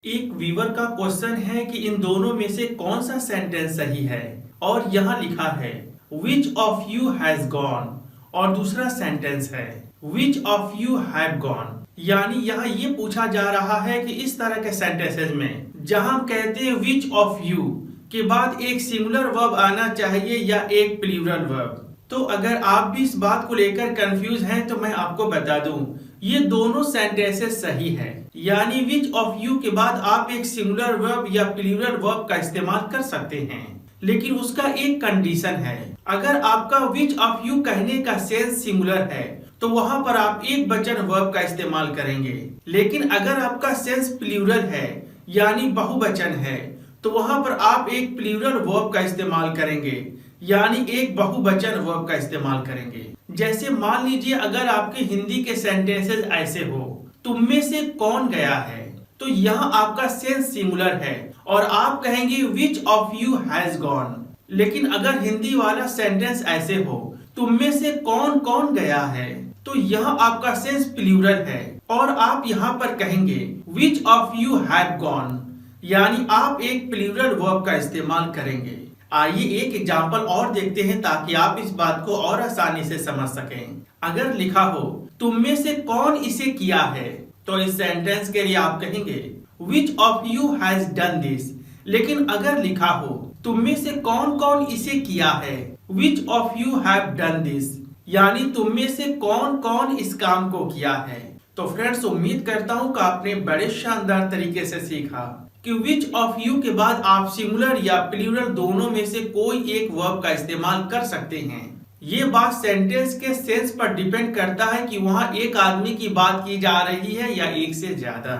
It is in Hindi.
एक व्यूअर का क्वेश्चन है कि इन दोनों में से कौन सा सेंटेंस सही है। और यहाँ लिखा है which of you has gone, और दूसरा सेंटेंस है which of you have gone. यानी यहाँ ये पूछा जा रहा है कि इस तरह के सेंटेंसेस में जहां हम कहते हैं विच ऑफ यू के बाद एक सिंगुलर वर्ब आना चाहिए या एक प्लूरल वर्ब। तो अगर आप भी इस बात को लेकर कंफ्यूज हैं तो मैं आपको बता दूं ये दोनों सेंटेंसेस सही है। यानी विच ऑफ यू के बाद आप एक सिंगुलर वर्ब या प्लूरल वर्ब का इस्तेमाल कर सकते हैं, लेकिन उसका एक कंडीशन है। अगर आपका विच ऑफ यू कहने का सेंस सिंगुलर है तो वहां पर आप एक वचन वर्ब का इस्तेमाल करेंगे, लेकिन अगर आपका सेंस प्लूरल है यानी बहुवचन है तो वहां पर आप एक प्लूरल वर्ब का इस्तेमाल करेंगे, यानी एक बहुवचन वर्ब का इस्तेमाल करेंगे। जैसे मान लीजिए अगर आपके हिंदी के सेंटेंसेस ऐसे हो तुम में से कौन गया है, तो यहाँ आपका सेंस सिंगुलर है और आप कहेंगे which of you has gone. लेकिन अगर हिंदी वाला सेंटेंस ऐसे हो तुम में से कौन कौन गया है, तो यहाँ आपका सेंस प्लूरल है और आप यहाँ पर कहेंगे which of you have gone, यानी आप एक प्लूरल वर्ब का इस्तेमाल करेंगे। आइए एक एग्जाम्पल और देखते हैं ताकि आप इस बात को और आसानी से समझ सकें। अगर लिखा हो तुम में से कौन इसे किया है, तो इस सेंटेंस के लिए आप कहेंगे which of you has done this. लेकिन अगर लिखा हो तुम में से कौन कौन इसे किया है, which of you have done this, यानी तुम में से कौन कौन इस काम को किया है। तो फ्रेंड्स, उम्मीद करता हूँ कि आपने बड़े शानदार तरीके से सीखा कि विच ऑफ यू के बाद आप सिंगुलर या प्लूरल दोनों में से कोई एक वर्ब का इस्तेमाल कर सकते हैं। ये बात सेंटेंस के सेंस पर डिपेंड करता है कि वहाँ एक आदमी की बात की जा रही है या एक से ज्यादा।